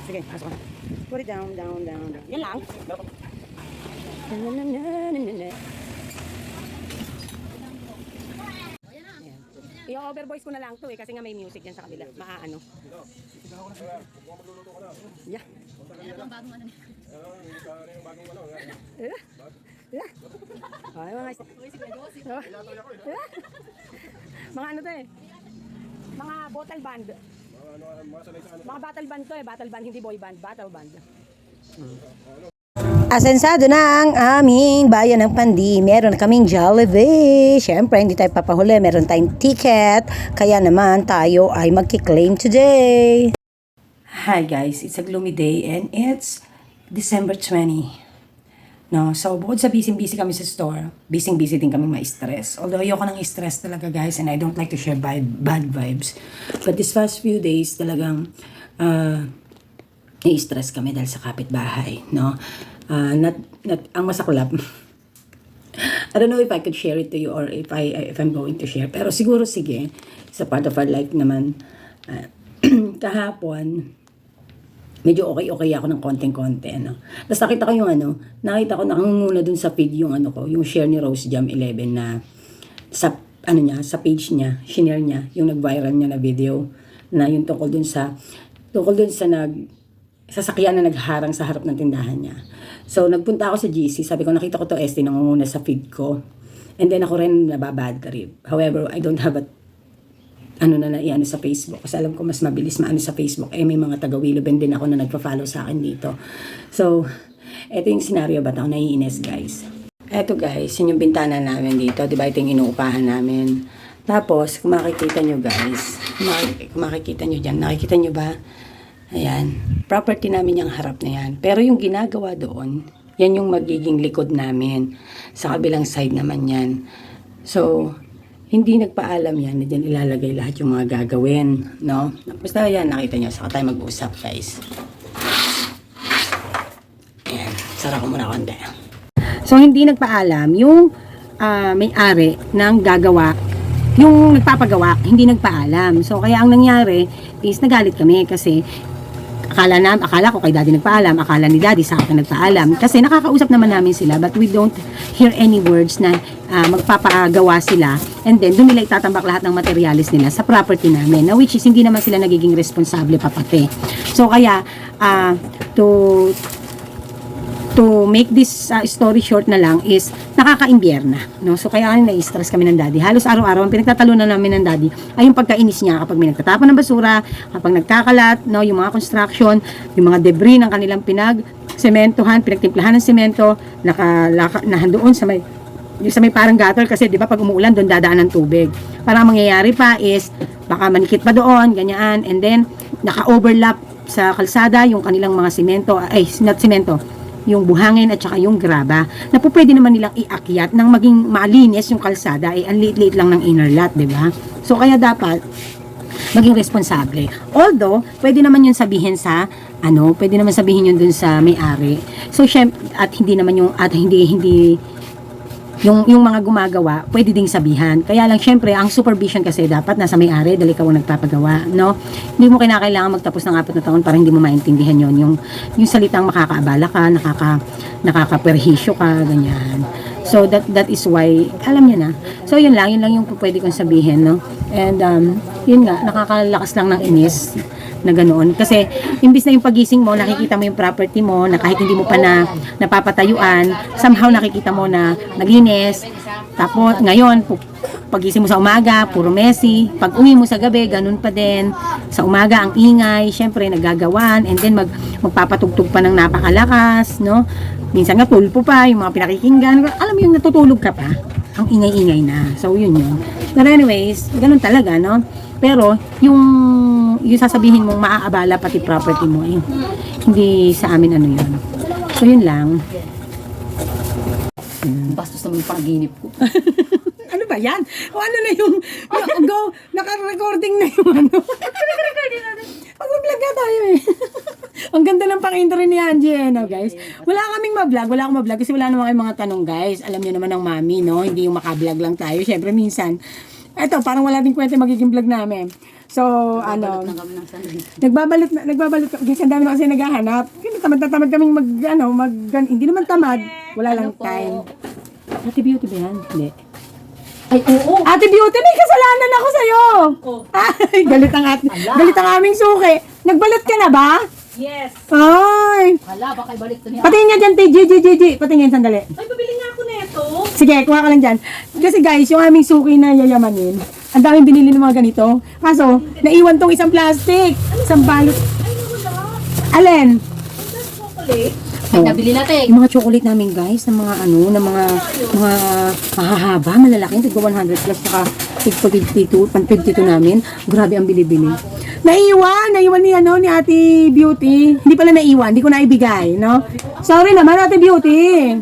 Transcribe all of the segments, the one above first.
Sige, pasok ka. Put it down, down, down, down. Yan lang. I-overvoice ko na lang to eh, kasi nga may music yan sa kabila. Maaano. Yeah. Ay, mga ano to eh. Mga bottle band. Mga battle band to eh, battle band, hindi boy band, battle band. Asensado na ang aming bayan ng Pandi. Meron na kaming Jollibee. Siyempre, hindi tayo papahuli. Meron tayong ticket. Kaya naman tayo ay magki-claim today. Hi guys, it's a gloomy day and it's December 20. No, so bukod sa busy kami sa store, busy din kami ma-stress. Although ayoko nang stress talaga guys and I don't like to share bad vibes. But this past few days talagang i-stress kami dahil sa kapitbahay, no? Ang masaklap. I don't know if I could share it to you or if I'm going to share. Pero siguro sige, it's a part of our life naman. Kahapon, medyo okay ako ng konting-konti, ano. Tapos nakita ko nakangunguna dun sa feed yung yung share ni Rose Jam 11 na sa sa page niya, shinare niya yung nag-viral niya na video na yung tungkol dun sa sasakyan na nagharang sa harap ng tindahan niya. So, nagpunta ako sa GC. Sabi ko, nakita ko to este nangunguna sa feed ko. And then ako rin nababad trip. However, I don't have a iano sa Facebook. Kasi alam ko mas mabilis maano sa Facebook. May mga taga-Willoben din ako na nagpa-follow sa akin dito. So, eto yung scenario ba ito? Naiinis, guys. Eto, guys. Yun yung bintana namin dito. Diba? Ito yung inuupahan namin. Tapos, kung makikita nyo, guys. Kung makikita nyo dyan. Nakikita nyo ba? Ayan. Property namin yung harap na yan. Pero yung ginagawa doon, yan yung magiging likod namin. Sa kabilang side naman yan. So, hindi nagpaalam yan na dyan ilalagay lahat yung mga gagawin. No? Basta yan, nakita nyo. Saka tayo mag-usap, guys. Ayan. Sara ko muna konti. So, hindi nagpaalam yung may-ari ng gagawa. Yung nagpapagawa, hindi nagpaalam. So, kaya ang nangyari is nagalit kami kasi akala ko kay daddy nagpaalam, akala ni daddy sa akin nagpaalam. Kasi nakakausap naman namin sila but we don't hear any words na magpapagawa sila and then doon nila itatambak lahat ng materialis nila sa property namin. Na which is hindi naman sila nagiging responsable pa pati. So kaya to make this story short na lang is nakaka-imbyerna, no? So kaya na-stress kami ng daddy. Halos araw-araw ang pinagtatalunan namin ng daddy ay yung pagkainis niya kapag may nagtatapon ng basura, kapag nagkakalat, no, yung mga construction, yung mga debris ng kanilang pinagtimplahan ng semento, nahandoon sa may parang gutter kasi 'di ba pag umuulan doon dadaan ng tubig. Para ang mangyayari pa is baka manikit pa doon, ganyan, and then naka-overlap sa kalsada yung kanilang mga not semento, yung buhangin at saka yung graba na po pwede naman nilang iakyat nang maging malinis yung kalsada ang liit-liit lang ng inner lot, di ba? So kaya dapat maging responsable. Although pwede naman yun sabihin sa pwede naman sabihin yun dun sa may-ari. So syempre at hindi yung mga gumagawa, pwede ding sabihan. Kaya lang, syempre, ang supervision kasi dapat nasa may-ari dahil ikaw ang nagpapagawa, no? Hindi mo kinakailangan magtapos ng 4 na taon para hindi mo maintindihan yon. Yung salitang makakaabala ka, nakakaperhisyo ka, ganyan. So, that is why, alam niya na. So, yun lang yung pwede kong sabihin, no? And, yun nga, nakakalakas lang ng inis na ganoon. Kasi, imbis na yung pagising mo, nakikita mo yung property mo, na kahit hindi mo pa napapatayuan, somehow nakikita mo na naglinis. Tapos, ngayon, pagising mo sa umaga, puro messy. Pag uwi mo sa gabi, ganun pa din. Sa umaga, ang ingay, syempre, naggagawan, and then magpapatugtog pa ng napakalakas, no? Minsan nga, tulpo pa, yung mga pinakikinggan. Alam mo yung natutulog ka pa, ang ingay-ingay na. So, yun. But anyways, ganun talaga, no? Pero, yung sasabihin mong maaabala pati property mo, hindi sa amin yun. So, yun lang. Bastos naman yung panaginip ko. Ano ba yan? O ano na yung naka-recording na yung Naka-recording natin. Mag-vlog nga tayo eh. Ang ganda ng pang-intro ni Angie, guys. Wala akong ma-vlog kasi wala naman kayong mga tanong, guys. Alam niyo naman ng mami, no? Hindi yung maka-vlog lang tayo. Siyempre, minsan, eto, parang wala din kwenta magiging vlog namin. So, nagbabalot guys, ang dami na kasi naghahanap. Kaya tamad kaming hindi naman tamad, wala lang time. Ate Beauty ba yan? Hindi. Ay, oo. Ate Beauty, may kasalanan ako sa'yo. Ay, galit ang aming suki. Nagbalot ka na ba? Yes. Ay. Hala, baka ibalik to niya. Patingin nga dyan, Gigi. Patingin, sandali. Ay, pabili nga ako nito. Sige, kuha ka lang dyan. Kasi guys, yung aming suki na yayamanin, ang daming binili ng mga ganito. Kaso, naiwan tong isang plastic. Isang balot. Ay, wala. Alin? Chocolate. Ay, nabili natin. Yung mga chocolate namin guys, ng mga mga mahahaba, malalaki, tigwa 100 plus, saka tigwa 52 namin. Grabe ang bili-bili. Naiwan ni Ate Beauty. Hindi pala naiwan, hindi ko naibigay, no? Sorry naman, Ate Beauty.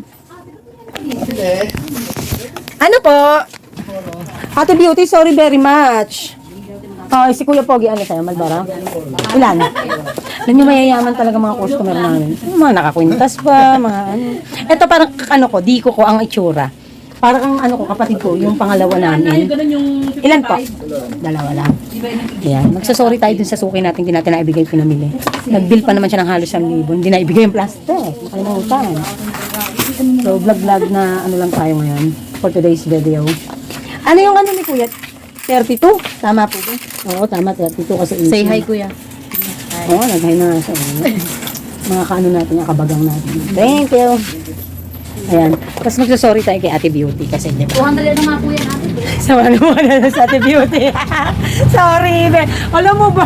Ano po? Ate Beauty, sorry very much. Si Kuya Pogi, ano sa'yo, Malbara? Ilan? Alam niyo, mayayaman talaga mga customer namin. Mga nakakwintas pa, mga ano. Ito parang diko ko ang itsura. Parang kapatid ko, yung pangalawa namin. Ilan po? Dalawa lang. Ayan, magsasorry tayo dun sa suki natin, hindi natin naibigay pinamili. Nag-bill pa naman siya ng halos 1,000. Hindi naibigay yung plastic. Makalimutan. So, vlog na lang tayo ngayon for today's video. Ano yung ni Kuya? 32? Tama po ba? Oo, tama, 32 kasi 18. Say hi, kuya. Oo, nag-hi na siya. Mga natin, yung kabagang natin. Thank you. Ayan. Tapos magsasorry tayo kay Ate Beauty kasi 200 na nga kuya natin. sama naman na sa Ate Beauty. Sorry, be. Alam mo ba?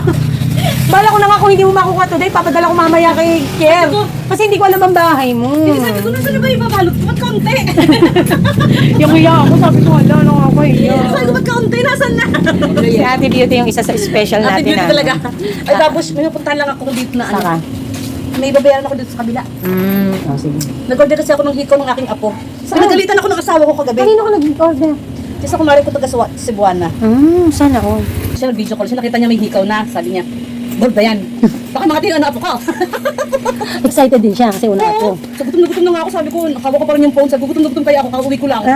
Bala ko na nga kung hindi mo makukuha today, papadala ko mamaya kay Kier. Kasi hindi ko alam ang bahay mo. Hindi sabi ko, nasa na ba ibabalot ko? Ba't kaunti? Yung kuya ako, sabi ko, wala nung ako Sabi ko, ba't kaunti? Nasan na? Si Ate Beauty yung isa sa special Ate natin. Beauty talaga. Ay, tapos may napuntahan lang ako dito na Saka? May babayaran ako dito sa kabila. Sige. Nag-order kasi ako ng hikaw ng aking apo. Sa nagalitan ako ng asawa ko kagabi. Kanino ka nag-order? Kasi kumari ko taga Cebuana. Sana all. Siya nag-video call siya, nakita niya may hikaw na. Sabi niya, gold ba yan? Baka makati yung apo ko. Excited din siya kasi una ako. So gutom na nga ako. Sabi ko, nakawa ko pa rin yung phone. Sabi ko, gutom kaya ako. Kauwi ko lang.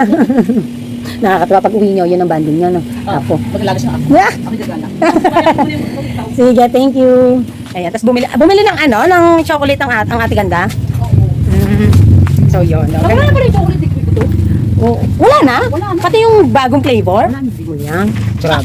Nakakatawa pag uwi nyo, yun ang banding nyo, no? Apo. Maglagas siya ako. Yeah. Ako gagana. Sige, thank you. Ayan, tapos bumili ng ng chocolate ang ate ganda. So, yun. Okay. Wala na pa rin chocolate liquid ko to. Wala na? Wala na. Pati yung bagong flavor? Wala na. Yan.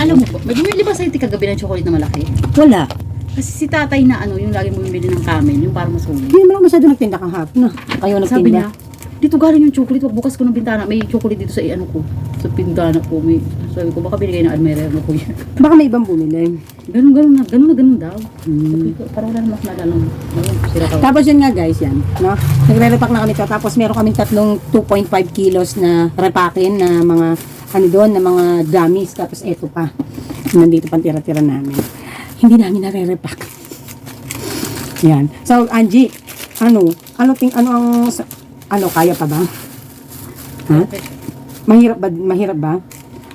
Alam mo po, may bumili ba sa'yo kagabi ng chocolate na malaki? Wala. Kasi si tatay na yung lagi mo bumili ng kamen, yung parang masulit. Hindi naman ako masyado nagtinda kang hap na. Kayo Sabi nagtinda. niya, dito galing yung chocolate. Bukas ko ng bintana, may chocolate dito sa ko. Sa pindana ko. Sabi ko, baka binigay na almerer na kuya. Baka may ibang bumili. Ganun daw. Sabi ko, parang wala naman naalala mo. Sira ka. Tapos yun nga guys, yan. No? Nagre-repack na kami ito. Tapos meron kaming tatlong 2.5 kilos na repakin na mga na mga gummies. Tapos eto pa. Nandito pang tira-tira namin. Hindi namin nare-repack. Yan. So, Angie, kaya pa ba? Ha? Mahirap ba?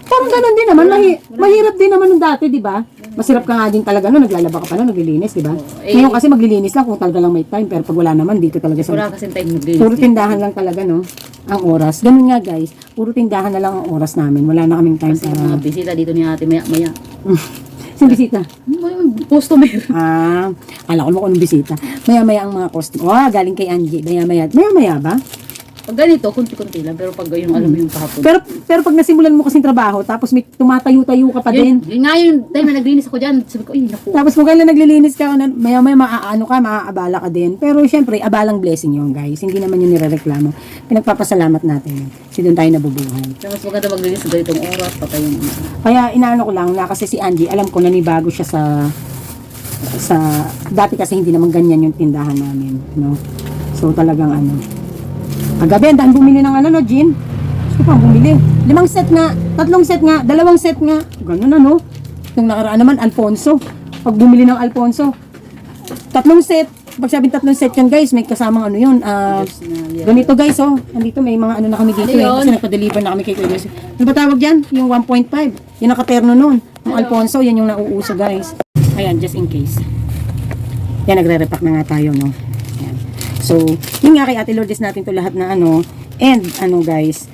Parang ganun din naman. Mahirap din naman nung dati, di ba? Masirap ka nga din talaga no, naglalaba ka pa no, naglilinis, di ba? Ngayon kasi maglilinis lang kung talaga lang may time, pero pag wala naman, dito talaga sa... Wala kasing time maglinis. Puro tindahan lang talaga, no? Ang oras. Ganun nga, guys. Puro tindahan na lang ang oras namin. Wala na kaming time Kasi mga bisita dito ni ate, maya. Sino bisita? Customer. Kala ko mo kung anong bisita. Maya-maya ang mga customer. Galing kay Angie. Maya-maya ba? Pag ganito, kunti-kunti lang. Pero pag yung alam mo yung kahapon. Pero pag nasimulan mo kasing trabaho, tapos may tumatayo-tayo ka pa din. Yun nga yung time na naglinis ako dyan. Sabi ko, naku. Tapos kung kailan naglilinis ka, maya-maya maaabala ka din. Pero syempre, abalang blessing yun, guys. Hindi naman yun nirereklamo. Pinagpapasalamat natin yun. Kasi doon tayo nabubuhay. Mas maganda maglinis sa ganitong oras. Patay yung Kaya inaano ko lang na kasi si Angie, alam ko nanibago siya sa dati kasi hindi naman ganyan yung tindahan namin, no? So talagang Agabi, ang dahil bumili ng Jean. Gusto pang bumili. 5 set nga, 3 set nga, 2 set nga. Ganun Yung nakaraan naman, Alfonso. Pag bumili ng Alfonso, 3 set. Pag sabing 3 set yan guys, may kasamang yun. Ganito guys, andito may mga na kami dito. Kasi nagpa-deliver na kami kay Kuya. Ano ba tawag dyan? Yung 1.5. Yung nakaterno nun. Yung Alfonso, yan yung nauuso guys. Ayan, just in case. Yan, nagre-repack na nga tayo, no? Ayan. So, yun nga kay Ate Lourdes natin to lahat na and guys,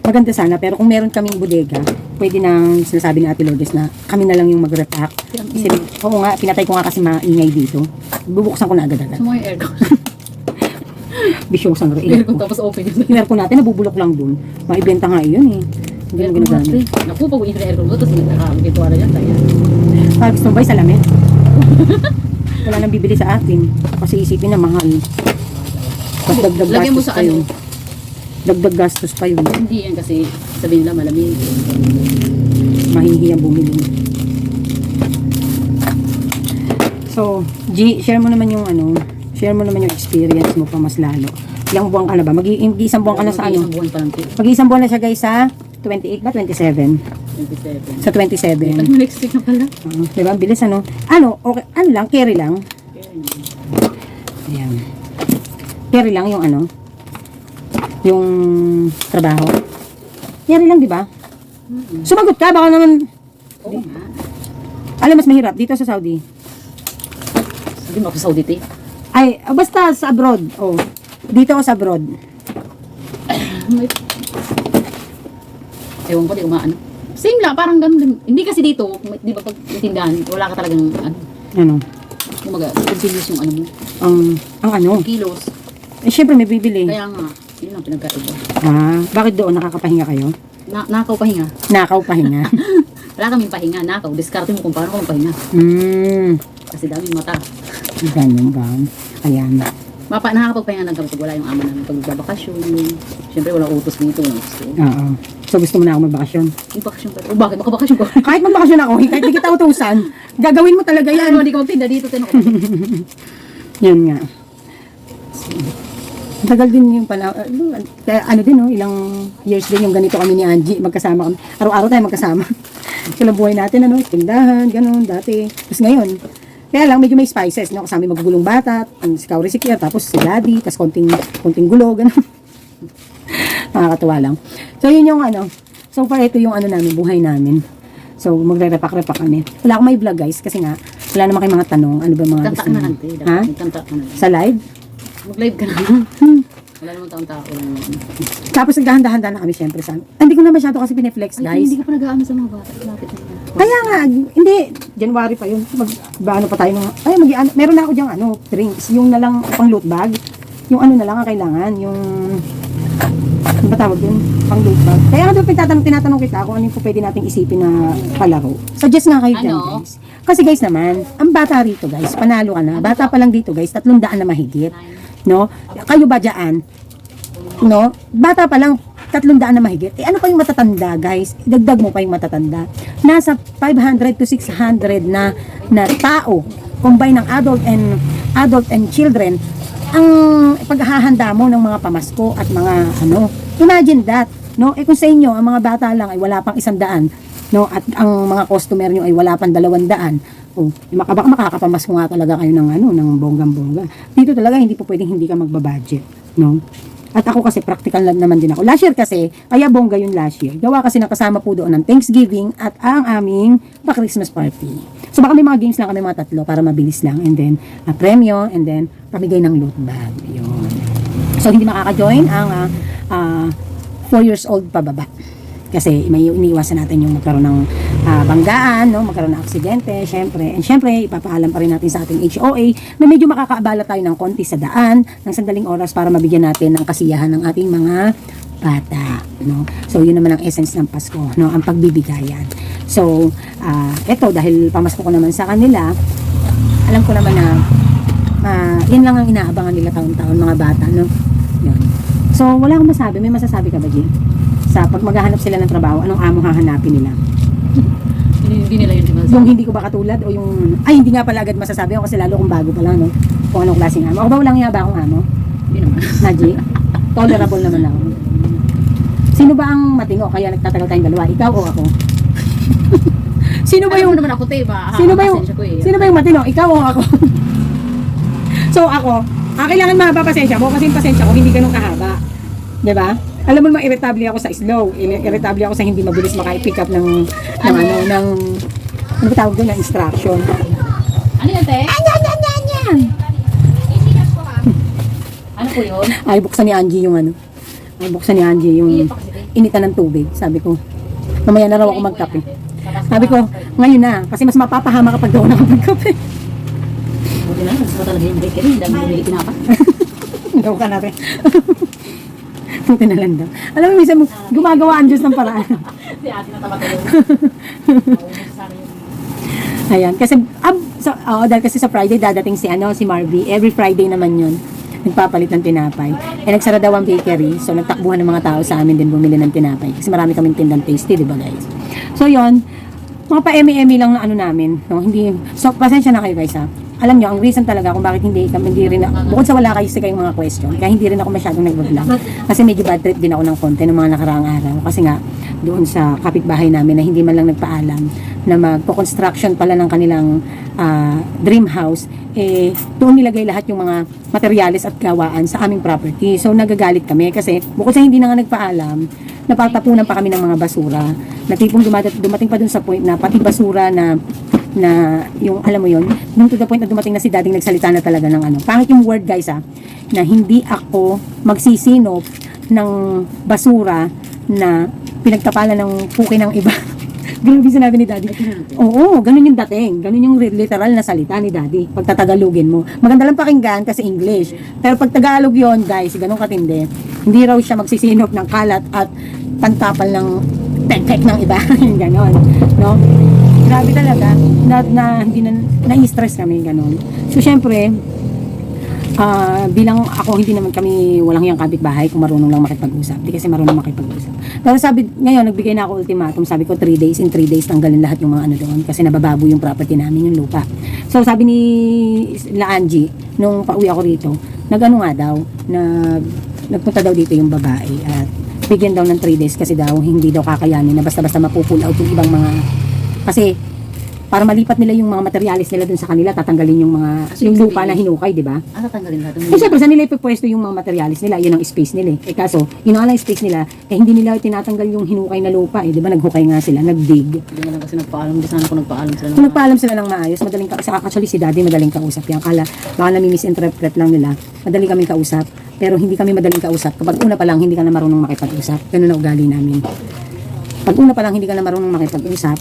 maganda sana, pero kung meron kaming bodega, pwede nang sinasabi ni Ate Lourdes na kami na lang yung mag-repack. Kasi, oo nga, pinatay ko nga kasi maingay dito. Bubuksan ko na agad-agad. Sa mga aircon. Bisyosang Aircon tapos open yun. Yung aircon natin, nabubulok lang dun. Maibenta nga yun eh. Hindi mo ginagamit. Naku, pag uwi na aircon mo, tapos nakakabituwa na yan. Kaya. Pag gusto mo ba, salamin? Wala nang bibili sa atin. Kasi isipin na mahal. Tapos dagdag Lagyan mo gastos sa pa yun. Dagdag gastos pa yun. Hindi yan kasi sabihin nila malamig. Mahihiyang bumili. So, G, share mo naman yung ano, share mo naman yung experience mo pa mas lalo. Ilang buwan ka na ba? Mag-iisang buwan ka na sa ano? Isang buwan pa lang. Mag-iisang buwan na siya guys sa 28 ba? 27? 27. Sa 27. Ano next week na pala? Diba? Ang bilis ano? Ano? Okay. Ano lang? Carry lang? Ayan. Carry lang yung ano? Yung trabaho. Carry lang, di ba? Sumagot ka, baka naman. Oo nga. Alam, mas mahirap dito sa Saudi. Sabi mo ako sa Saudi, eh. Ay, basta sa abroad. Oh. Dito ako sa abroad. May... Ewan ko, di umaano. Same lang, parang ganun din. Hindi kasi dito, di ba pag tindahan, wala ka talagang, ano, Ano? kumaga, continuous yung ano mo, Ang ano? kilos. Eh, syempre may bibili. Kaya nga, yun ang pinagkaiba. Bakit doon? Nakakapahinga kayo? Nakaw pahinga. Nakaw pahinga. Wala kaming pahinga, nakaw. Diskarte mo kung paano ka magpahinga. Kasi daming mata. Ganun ba? Ayan. Nakakapagpahinga lang kami pag wala yung ama namin. Pag nagbabakasyon, siyempre walang utos dito. Walang gusto. Oo. So gusto mo na ako magbakasyon? Yung bakasyon pa. O bakit? Makabakasyon ko. Kahit magbakasyon ako, kahit di kita utusan, gagawin mo talaga yan. Ano, hindi ka magtinda dito. Tinok ko. Yun nga. Ang tagal din yung kaya ano din, no? Ilang years din yung ganito kami ni Angie. Magkasama kami. Araw-araw tayo magkasama. Kailang buhay natin, ano? Tindahan, ganun, dati. Tapos ngayon, kaya lang medyo may spices, no? Kasama yung magugulong bata, si Kauri si Kier, tapos si Daddy, tapos konting gulo, ganun. Nakakatuwa lang. So, yun yung ano. So far, ito yung ano namin, buhay namin. So, magre-repack-repack kami. Wala akong may vlog, guys, kasi nga, wala naman kayong mga tanong. Ano ba mga Tanta gusto na nyo? lang, te. Ha? Tanta ka na. Sa live? Mag-live ka na. Wala namang taong-tao. Tapos nagdahan-dahan na kami syempre sa hindi ko na masyado kasi pineflex, Ay, guys. hindi ka pa nag-aano sa mga bata. Lapit na yan. Kaya nga, hindi, January pa yun. Ano pa tayo nung, meron na ako diyang ano, drinks. Yung na lang pang loot bag. Yung ano na lang ang kailangan. Yung, ano ba tawag yun? Pang loot bag. Kaya nga doon tinatanong kita kung ano yung pwede nating isipin na palaro. Suggest nga kayo dyan, Ano? guys. Kasi guys naman, ang bata rito, guys, panalo ka na. Bata pa lang dito, guys, 300 na mahigit. No? Kayo ba dyan? No? Bata pa lang, 300 na mahigit. Eh, ano pa yung matatanda, guys? Dagdag mo pa yung matatanda. Nasa 500 to 600 na tao, combine ng adult and children, ang paghahanda mo ng mga pamasko at mga ano. Imagine that, no? Eh kung sa inyo, ang mga bata lang ay wala pang 100, no? At ang mga customer nyo ay wala pang 200. Oh, baka makakapamasko nga talaga kayo ng ano, ng bonggang-bongga. Dito talaga hindi po pwedeng hindi ka magbabudget, no? At ako kasi practical naman din ako. Last year kasi, kaya bongga yun last year. Gawa kasi nakasama po doon ng Thanksgiving at ang aming pa-Christmas party. So baka may mga games lang kami mga tatlo para mabilis lang. And then, premyo, and then, pamigay ng loot bag. Yun. So hindi makaka-join ang 4 years old pababa. Kasi may iniiwasan natin yung magkaroon ng banggaan, no? Magkaroon ng aksidente, syempre. And syempre, ipapaalam pa rin natin sa ating HOA na medyo makakaabala tayo ng konti sa daan, ng sandaling oras para mabigyan natin ng kasiyahan ng ating mga bata, no? So, yun naman ang essence ng Pasko, no? Ang pagbibigayan. So, eto, dahil pamasko ko naman sa kanila, alam ko naman na yun lang ang inaabangan nila taon-taon, mga bata, no? Yun. So, wala akong masabi. May masasabi ka ba, Jing? Sa pag maghahanap sila ng trabaho, anong amo hahanapin nila? Hindi nila yun sinasabi. Yung hindi ko ba katulad o yung hindi nga pala agad masasabi ko kasi lalo kung bago pa lang, no? Kung anong klaseng amo. Ako ba walang yaba akong amo? Hindi naman. Naji? Tolerable naman ako. Sino ba ang matino kaya nagtatagal tayong dalawa? Ikaw o ako? Sino ba Alam yung mo naman ako, te, ba? Sino ba yung Pasensya ko, eh. Sino ba yung matino? Ikaw o ako? So ako, kailangan mahaba pasensya mo kasi yung pasensya ko hindi ganun kahaba. 'Di ba? Alam mo naman, irritable ako sa slow. Irritable ako sa hindi mabilis maka-pick up ng ano ba tawag doon, ng instruction. Ano yan, te? Yan. Ano po yun? Ay, buksan ni Angie yung ano. Ay, buksan ni Angie yung Ilit pa kasi, te. initan ng tubig. Sabi ko, mamaya na raw ako magkape. Sabi ko, ngayon na, kasi mas mapapahama kapag daw nakapagkape. Buti na, gusto ko talaga yung bakery. Dami bumili tinapa. Gaw ka natin. Buti na lang daw. Alam mo, minsan gumagawa ang Diyos ng paraan. Si ate natawa tayo. Ayan, kasi, dahil kasi sa Friday dadating si Marvy. Every Friday naman yun. Nagpapalit ng tinapay. Nagsara daw ang bakery. So, nagtakbuhan ng mga tao sa amin din bumili ng tinapay. Kasi marami kaming tindang tasty, di ba guys? So, yun. Mga pa-emi-emi lang na ano namin. No? Hindi, so, pasensya na kayo guys ha. Alam nyo, ang reason talaga kung bakit hindi rin, bukod sa wala kayo sa kayong mga question, kaya hindi rin ako masyadong nag-vlog. Kasi medyo bad trip din ako ng konti ng mga nakaraang araw. Kasi nga, doon sa kapitbahay namin na hindi man lang nagpaalam na magpo-construction pala ng kanilang dream house, doon nilagay lahat yung mga materyales at gawaan sa aming property. So, nagagalit kami kasi bukod sa hindi na nga nagpaalam, napatapunan pa kami ng mga basura. Na tipong dumating pa dun sa point na pati basura na yung alam mo yun, nung to the point na dumating na si dading nagsalita na talaga ng ano. Pangit yung word guys na hindi ako magsisinop ng basura na pinagtapalan ng puki ng iba. Grabe sinabi ni daddy. Oo, ganun yung dating. Ganun yung literal na salita ni daddy. Pag tatagalugin mo. Maganda lang pakinggan kasi English. Pero pag Tagalog yon guys, ganun katindi. Hindi raw siya magsisinop ng kalat at pantapal ng tek-tek ng iba. Yung ganon. No? Grabe talaga. Hindi na-stress kami ganon. So, syempre, bilang ako, hindi naman kami walang yung kapitbahay kung marunong lang makipag-usap. Hindi kasi marunong makipag-usap. Pero sabi, ngayon, nagbigay na ako ultimatum. Sabi ko, 3 days. In 3 days, tanggalin lahat yung mga ano doon. Kasi nabababo yung property namin, yung lupa. So, sabi ni La Angie, nung pauwi ako rito, nag-ano nga daw, nagpunta daw dito yung babae. At bigyan daw ng 3 days kasi daw, hindi daw kakayanin na basta-basta mapupull out yung ibang mga, kasi, para malipat nila yung mga materialis nila dun sa kanila, tatanggalin yung mga yung lupa na hinukay, di ba? Tatanggalin lahat. Eh, syempre, saan nila ipupwesto yung mga materialis nila? Yun ang space nila. Eh, kaso, yun ang space nila, hindi nila tinatanggal yung hinukay na lupa. Di ba, naghukay nga sila, nagdig. Hindi na lang kasi nagpaalam. Hindi sana ako nagpaalam sila. Kung nagpaalam sila ng maayos, madaling kausap. Actually, si daddy, madaling kausap yan. Baka nami-misinterpret lang nila. Madaling kaming kausap. Pero hindi kami madaling kausap. Kapag una pa lang, hindi ka na marunong makipag-usap. Ganun na ugali namin. Pag una pa lang, hindi ka na marunong makipag-usap.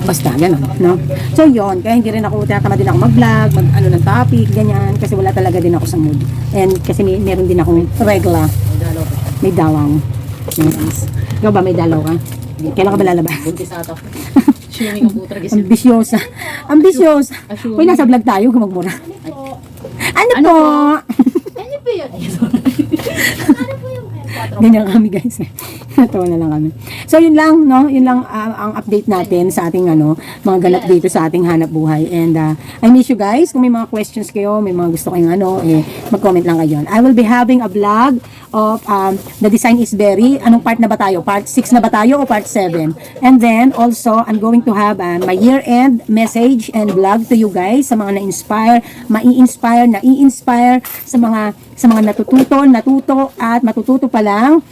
Basta, gano'n, no? So, yon kaya hindi rin ako, tinatama din ako mag-vlog, mag-ano ng topic, ganyan, kasi wala talaga din ako sa mood. And kasi meron din akong regla. May dawang. Yes. Ikaw ba, may dalaw ka? Kailan ka ba lalabas? Buntis ata. Swimming ang putra. Ambisyosa. Ambisyosa. Uy, nasa vlog tayo, gumagmura. Ano po? Ano po yun? Ano po yung Ganyan kami guys. Natawa na lang kami. So yun lang, no? Yun lang ang update natin sa ating mga ganap dito sa ating hanap buhay. And I miss you guys. Kung may mga questions kayo, may mga gusto kayong mag-comment lang kayo. I will be having a vlog of The Design is Berry. Anong part na ba tayo? Part 6 na ba tayo o part 7? And then also, I'm going to have my year-end message and vlog to you guys sa mga na-inspire, nai-inspire sa mga natuto at matututo pa lang.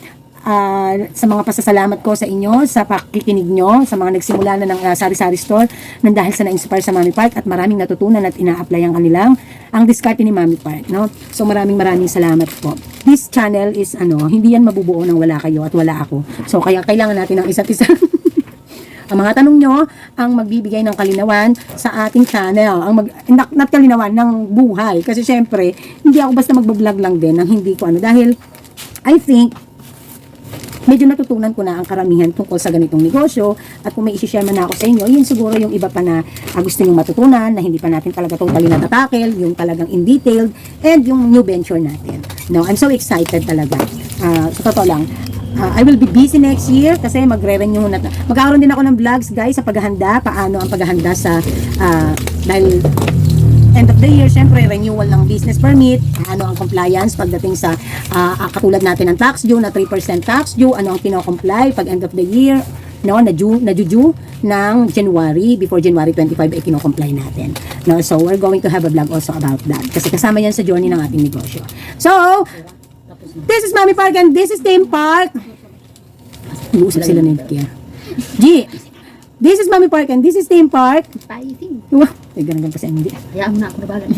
Sa mga pasasalamat ko sa inyo, sa pakikinig nyo, sa mga nagsimula na ng sari-sari store nang dahil sa na-inspire sa Mami Park at maraming natutunan at ina-apply ang diskarte ni Mami Park, no? So maraming salamat po. This channel is hindi yan mabubuo nang wala kayo at wala ako. So kaya kailangan natin ng isa't isa. Ang mga tanong nyo ang magbibigay ng kalinawan sa ating channel. Not kalinawan, ng buhay. Kasi syempre, hindi ako basta magbablog lang din ng hindi ko dahil I think medyo natutunan ko na ang karamihan tungkol sa ganitong negosyo at kung may isi-share man ako sa inyo, yun siguro yung iba pa na gusto nyo matutunan na hindi pa natin talaga totally natatakel, yung talagang in detailed and yung new venture natin. No, I'm so excited talaga. Sa totoo lang, I will be busy next year kasi magre-renew na. Magkakaroon din ako ng vlogs guys sa paghahanda, paano ang paghahanda sa dahil end of the year, syempre, renewal ng business permit, ano ang compliance pagdating sa katulad natin ng tax due, na 3% tax due, ano ang kino-comply pag end of the year, no, na due ng January, before January 25 ay kino-comply natin. No, so we're going to have a vlog also about that kasi kasama yan sa journey ng ating negosyo. So, this is Mami Park and this is Theme Park. Nag-uusap sila ng Kia. G, this is Mami Park and this is Theme Park. Typing. Wow, ay ganun pa siya hindi. Hayaan mo na ako na bagal.